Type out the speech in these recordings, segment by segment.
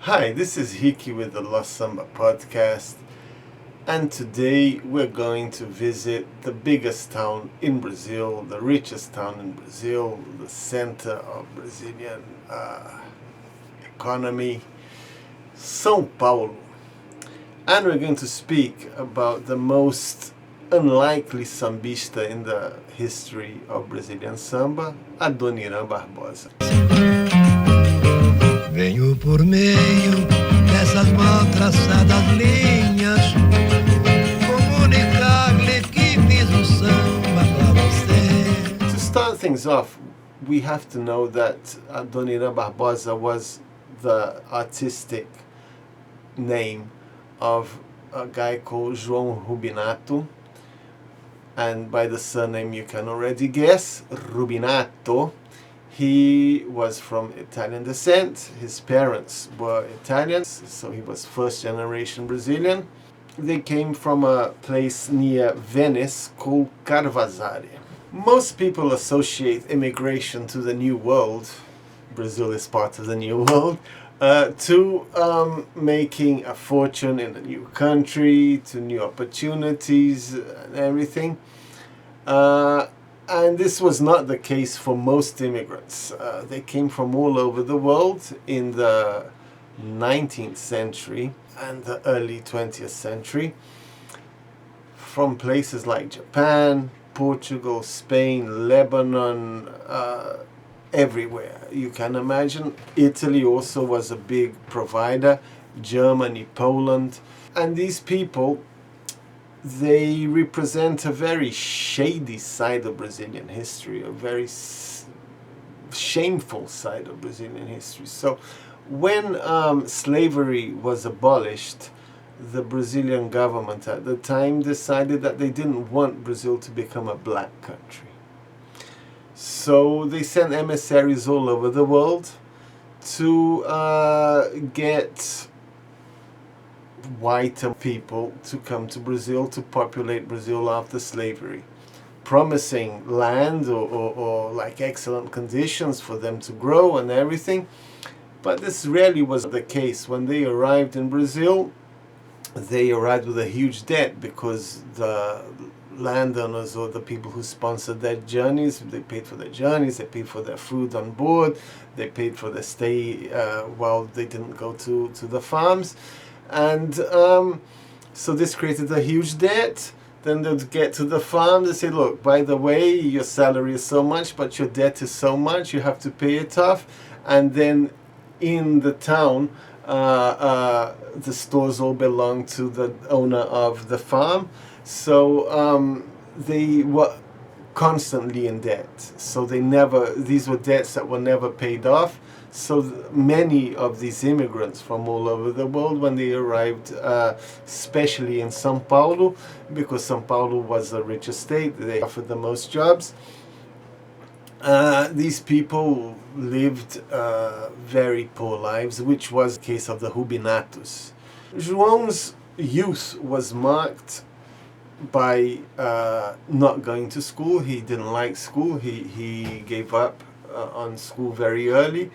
Hi, this is Hiki with the Lost Samba podcast, and today we're going to visit the biggest town in Brazil, the richest town in Brazil, the center of Brazilian economy, São Paulo. And we're going to speak about the most unlikely sambista in the history of Brazilian samba, Adoniran Barbosa. Venho por meio dessas mal traçadas linhas comunicar-lhe que fiz samba pra você. To start things off, we have to know that Adoniran Barbosa was the artistic name of a guy called João Rubinato, and by the surname you can already guess, Rubinato. He was from Italian descent. His parents were Italians, so he was first generation Brazilian. They came from a place near Venice called Carvazare. Most people associate immigration to the New World, Brazil is part of the New World, to making a fortune in a new country, to new opportunities and everything. And this was not the case for most immigrants. They came from all over the world in the 19th century and the early 20th century, from places like Japan, Portugal, Spain, Lebanon, everywhere you can imagine. Italy also was a big provider, Germany, Poland. And these people, they represent a very shady side of Brazilian history, a very shameful side of Brazilian history. So when slavery was abolished, the Brazilian government at the time decided that they didn't want Brazil to become a black country. So they sent emissaries all over the world to get white people to come to Brazil to populate Brazil after slavery, promising land or like excellent conditions for them to grow and everything. But this rarely was the case. When they arrived in Brazil, they arrived with a huge debt because the landowners or the people who sponsored their journeys, they paid for their journeys, they paid for their food on board, they paid for their stay while they didn't go to the farms. And so this created a huge debt. Then they'd get to the farm, they say, look, by the way, your salary is so much, but your debt is so much, you have to pay it off. And then in the town, the stores all belong to the owner of the farm. So they were constantly in debt. So these were debts that were never paid off. So many of these immigrants from all over the world, when they arrived, especially in São Paulo, because São Paulo was the richest state, they offered the most jobs. These people lived very poor lives, which was the case of the Rubinatos. João's youth was marked by not going to school. He didn't like school. He gave up on school very early.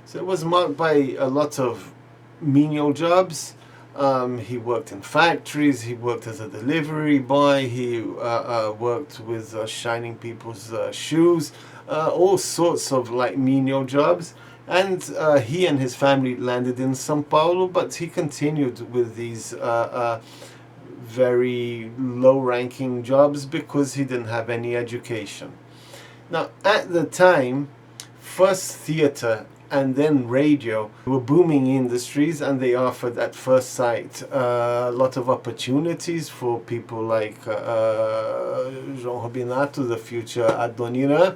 So it was marked by a lot of menial jobs. He worked in factories, he worked as a delivery boy, he worked with shining people's shoes, all sorts of like menial jobs. And he and his family landed in São Paulo, but he continued with these very low-ranking jobs because he didn't have any education. Now, at the time, first theater and then radio were booming industries, and they offered at first sight a lot of opportunities for people like João Rubinato, the future Adoniran.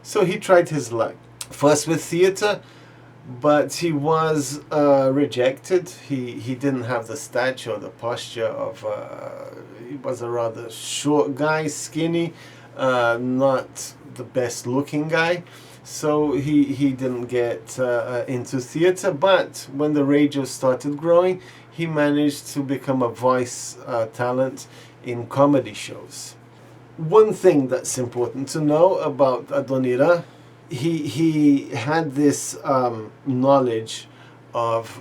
So he tried his luck, first with theater, but he was rejected. He didn't have the stature or the posture of, he was a rather short guy, skinny, not the best looking guy. So he didn't get into theater, but when the radio started growing, he managed to become a voice talent in comedy shows. One thing that's important to know about Adoniran, he had this knowledge of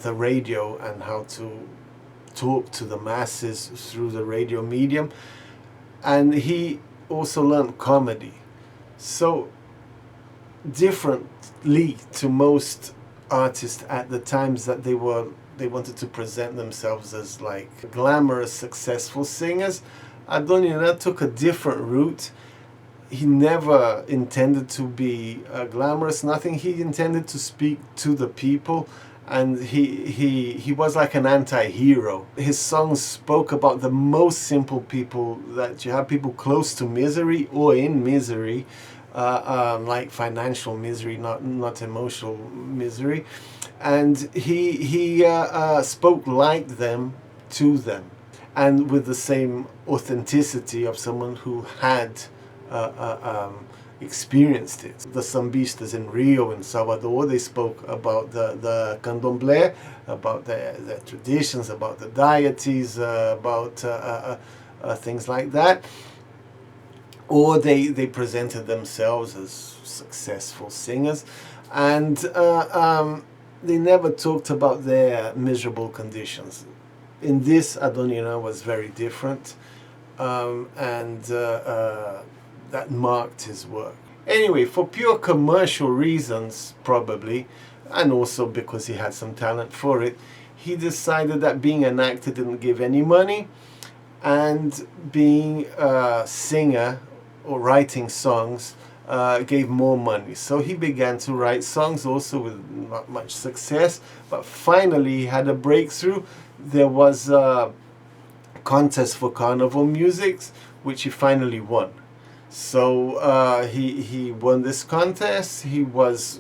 the radio and how to talk to the masses through the radio medium. And he also learned comedy. So differently to most artists at the times that they wanted to present themselves as like glamorous, successful singers, Adoniran took a different route. He never intended to be glamorous, nothing. He intended to speak to the people, and he was like an anti-hero. His songs spoke about the most simple people that you have, people close to misery or in misery, like financial misery, not emotional misery, and he spoke like them, to them, and with the same authenticity of someone who had experienced it. The sambistas in Rio and Salvador, they spoke about the candomblé, about the traditions, about the deities, about things like that. Or they presented themselves as successful singers, and they never talked about their miserable conditions. In this, Adoniran was very different, and that marked his work. Anyway, for pure commercial reasons, probably, and also because he had some talent for it, he decided that being an actor didn't give any money, and being a singer or writing songs gave more money. So he began to write songs, also with not much success, but finally he had a breakthrough. There was a contest for carnival music, which he finally won. So he won this contest. He was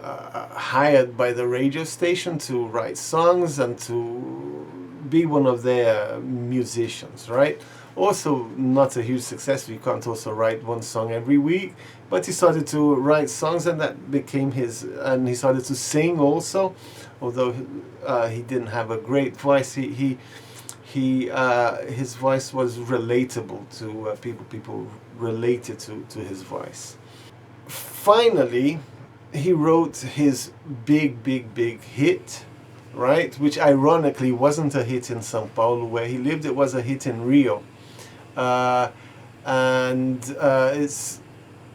hired by the radio station to write songs and to be one of their musicians, right? Also not a huge success. You can't also write one song every week, but he started to write songs, and that became his, and he started to sing also, although he didn't have a great voice. His voice was relatable to people related to his voice. Finally, he wrote his big hit, right, which ironically wasn't a hit in São Paulo where he lived. It was a hit in Rio, and it's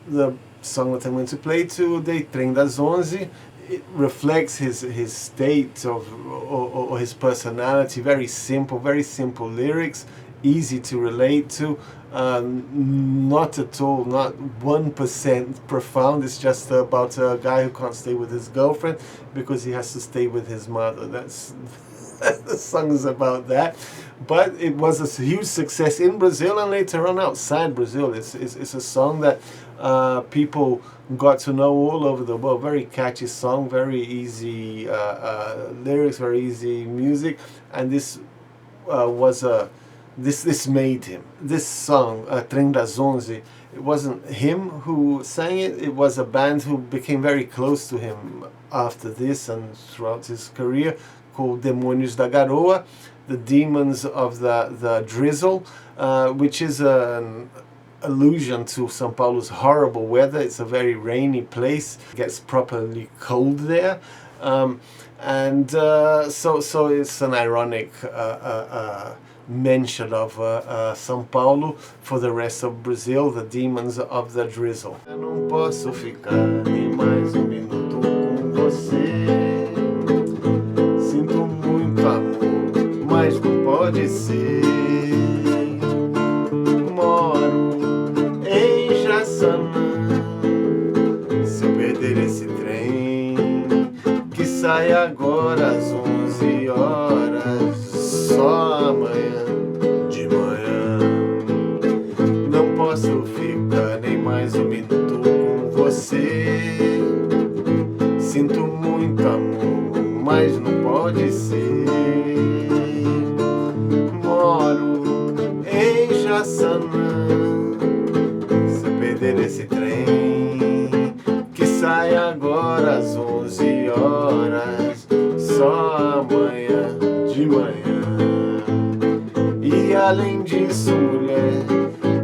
the song that I'm going to play today, Trem das 11. It reflects his state of, or his personality. Very simple lyrics, easy to relate to, not at all, not 1% profound. It's just about a guy who can't stay with his girlfriend because he has to stay with his mother. That's the song is about that. But it was a huge success in Brazil and later on outside Brazil. It's a song that people got to know all over the world. Very catchy song, very easy lyrics, very easy music, and this was this made him. This song, Trem das 11, it wasn't him who sang it. It was a band who became very close to him after this and throughout his career, called Demônios da Garoa, the demons of the drizzle, which is an allusion to São Paulo's horrible weather. It's a very rainy place. It gets properly cold there, and so it's an ironic mention of São Paulo for the rest of Brazil, the demons of the drizzle. Eu não posso ficar nem mais minuto com você. Sinto muito amor, mas não pode ser. Moro em Jaçanã. Se eu perder esse trem que sai agora às 11 horas, só amanhã de manhã. Não posso ficar nem mais minuto com você. Sinto muito amor, mas não pode ser. Moro em Jaçanã. Se eu perder esse trem que sai agora às 11 horas, só amanhã de manhã. E além disso, mulher,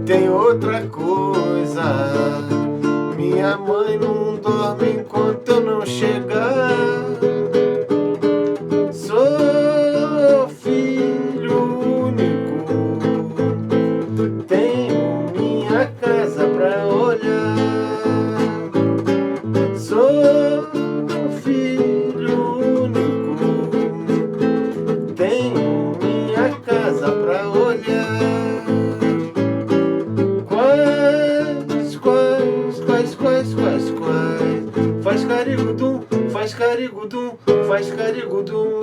tem outra coisa. Minha mãe não dorme enquanto eu não chegar. faz carigudum.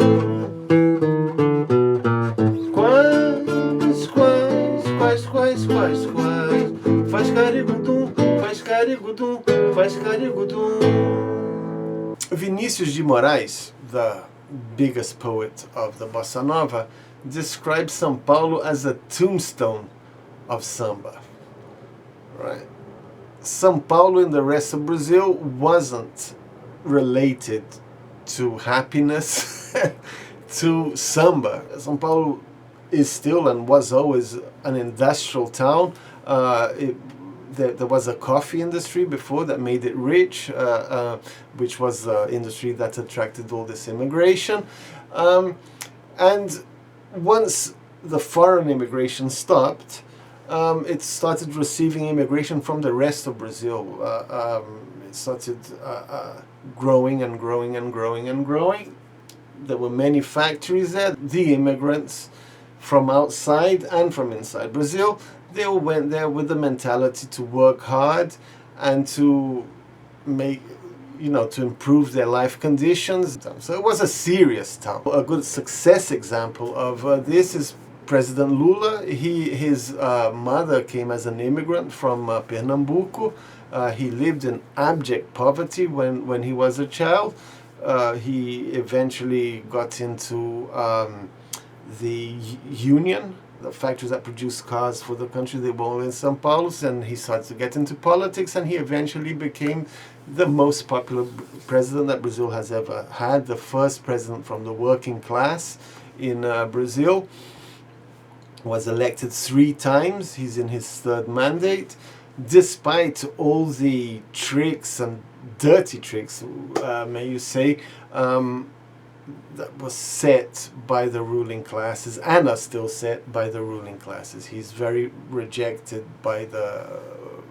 Quais, faz carigudum, faz carigudum, faz carigudum. Vinícius de Moraes, the biggest poet of the Bossa Nova, describes São Paulo as a tombstone of samba. Right? São Paulo and the rest of Brazil wasn't related to happiness, to samba. São Paulo is still and was always an industrial town. There was a coffee industry before that made it rich, which was the industry that attracted all this immigration. And once the foreign immigration stopped, it started receiving immigration from the rest of Brazil. It started growing and growing and growing and growing. There were many factories there. The immigrants from outside and from inside Brazil, they all went there with the mentality to work hard and to make, to improve their life conditions. So it was a serious town. A good success example of this is President Lula. His mother came as an immigrant from Pernambuco. He lived in abject poverty when he was a child. He eventually got into the union, the factories that produced cars for the country. They were all in São Paulo, and he started to get into politics, and he eventually became the most popular president that Brazil has ever had, the first president from the working class in Brazil. Was elected 3 times. He's in his 3rd mandate, despite all the tricks and dirty tricks, may you say, that was set by the ruling classes and are still set by the ruling classes. He's very rejected by the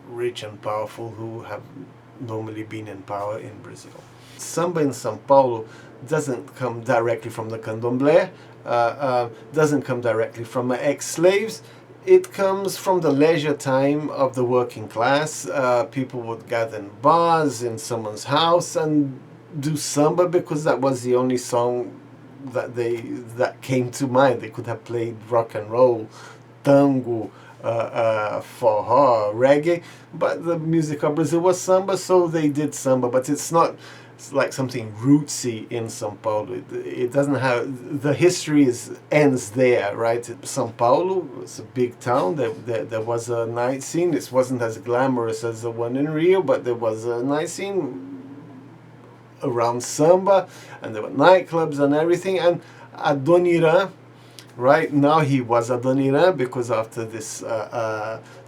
rich and powerful who have normally been in power in Brazil. Samba in São Paulo doesn't come directly from the candomblé, doesn't come directly from ex-slaves. It comes from the leisure time of the working class. People would gather in bars, in someone's house, and do samba because that was the only song that came to mind. They could have played rock and roll, tango, forró, reggae, but the music of Brazil was samba, so they did samba. But it's like something rootsy in São Paulo. It doesn't have, the history ends there, right? São Paulo, it's a big town. There was a night scene. It wasn't as glamorous as the one in Rio, but there was a night scene around samba, and there were nightclubs and everything. And Adoniran, right now he was Adoniran because after this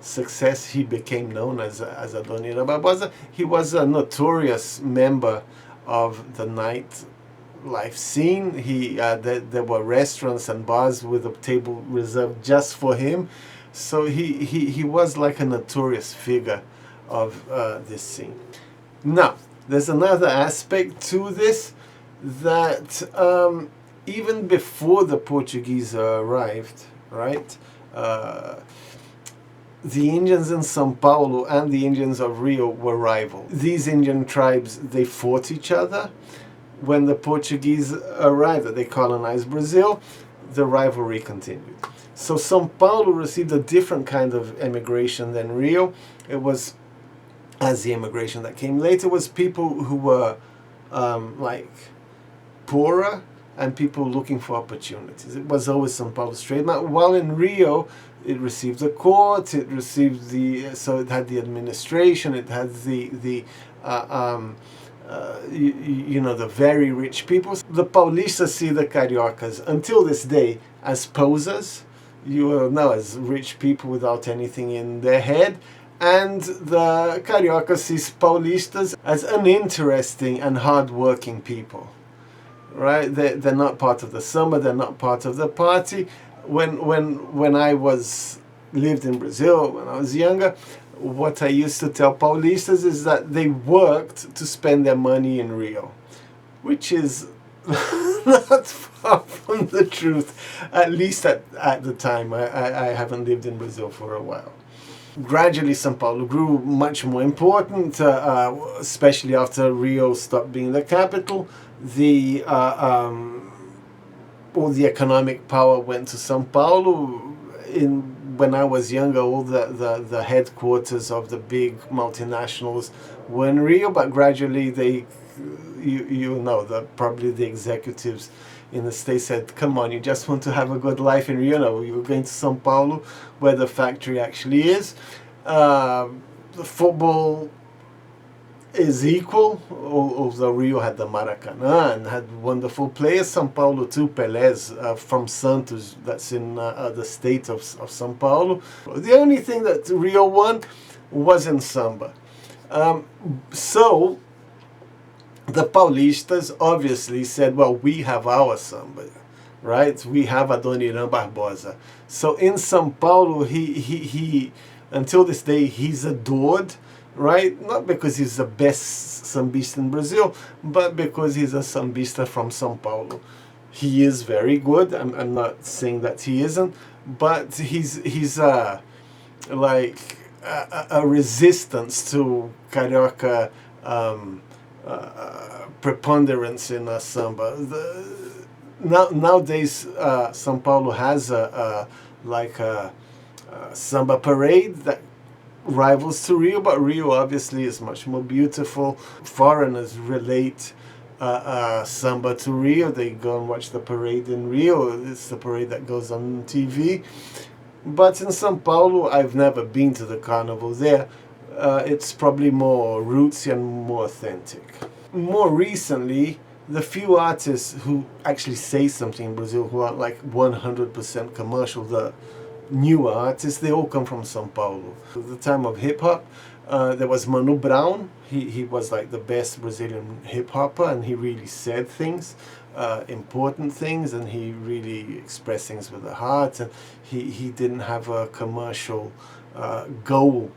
success he became known as Adoniran Barbosa. He was a notorious member of the nightlife scene. There were restaurants and bars with a table reserved just for him. So he was like a notorious figure of this scene. Now, there's another aspect to this, that even before the Portuguese arrived, right, the Indians in São Paulo and the Indians of Rio were rival. These Indian tribes, they fought each other. When the Portuguese arrived, they colonized Brazil, the rivalry continued. So São Paulo received a different kind of immigration than Rio. It was, as the immigration that came later, was people who were like poorer and people looking for opportunities. It was always São Paulo's trademark. While in Rio, it received the court, it received so it had the administration, it had the very rich people. The Paulistas see the Cariocas until this day as posers. You are now as rich people without anything in their head. And the Carioca sees Paulistas as uninteresting and hard-working people, right? They're not part of the samba, they're not part of the party. When I lived in Brazil, when I was younger, what I used to tell Paulistas is that they worked to spend their money in Rio, which is not far from the truth, at least at the time. I haven't lived in Brazil for a while. Gradually, São Paulo grew much more important, especially after Rio stopped being the capital. the all the economic power went to São Paulo. When I was younger, all the headquarters of the big multinationals were in Rio, but gradually probably the executives in the States said, come on, you just want to have a good life in Rio. No, you're going to São Paulo, where the factory actually is. The football is equal, although Rio had the Maracanã and had wonderful players. São Paulo too, Pelés from Santos, that's in the state of São Paulo. The only thing that Rio won was in Samba. So the Paulistas obviously said, well, we have our Samba, right? We have Adoniran Barbosa. So in São Paulo, he until this day, he's adored, right? Not because he's the best sambista in Brazil, but because he's a sambista from São Paulo. He is very good. I'm not saying that he isn't, but he's like a resistance to carioca preponderance in samba. Nowadays, São Paulo has a samba parade that rivals to Rio, but Rio obviously is much more beautiful. Foreigners relate samba to Rio. They go and watch the parade in Rio. It's the parade that goes on TV. But in São Paulo, I've never been to the carnival there. It's probably more rootsy and more authentic. More recently, the few artists who actually say something in Brazil, who are like 100% commercial, the newer artists, they all come from São Paulo. At the time of hip-hop, there was Mano Brown. He was like the best Brazilian hip-hopper, and he really said things, important things, and he really expressed things with the heart, and he didn't have a commercial goal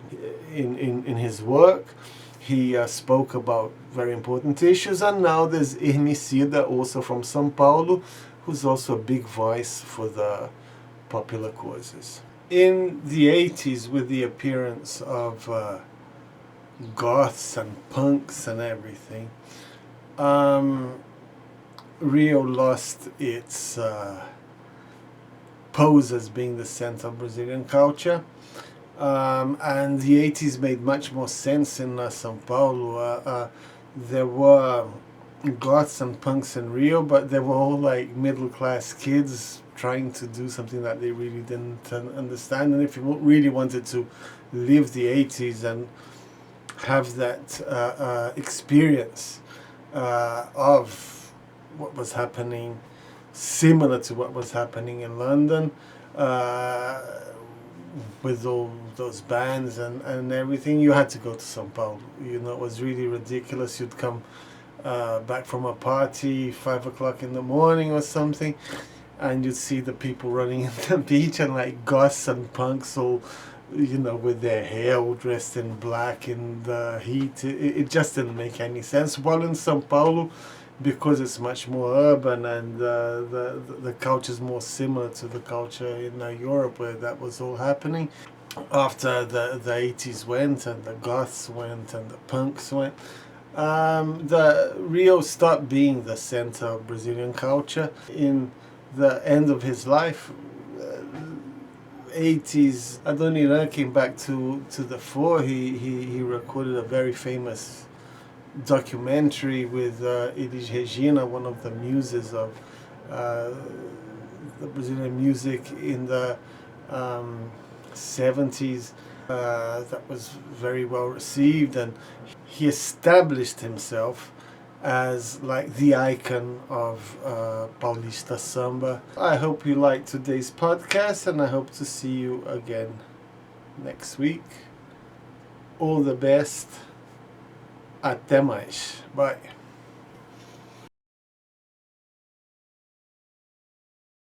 in his work. He spoke about very important issues, and now there's Emicida, also from São Paulo, who's also a big voice for the popular causes. In the 80s, with the appearance of goths and punks and everything, Rio lost its pose as being the center of Brazilian culture. And the 80s made much more sense in São Paulo. There were goths and punks in Rio, but they were all like middle-class kids trying to do something that they really didn't understand. And if you really wanted to live the 80s and have that experience of what was happening, similar to what was happening in London, with all those bands and everything, you had to go to São Paulo. You know, it was really ridiculous. You'd come back from a party 5 o'clock in the morning or something, and you'd see the people running in the beach, and like goths and punks all, you know, with their hair all dressed in black in the heat. It just didn't make any sense. While in São Paulo, because it's much more urban and the culture is more similar to the culture in Europe, where that was all happening. After the 80s went and the goths went and the punks went, the Rio stopped being the center of Brazilian culture. In the end of his life, 80s, Adoniran came back to the fore. He recorded a very famous documentary with Elis Regina, one of the muses of the Brazilian music in the 70s. That was very well received, and he established himself as like the icon of Paulista Samba. I hope you liked today's podcast, and I hope to see you again next week. All the best. Até mais. Bye.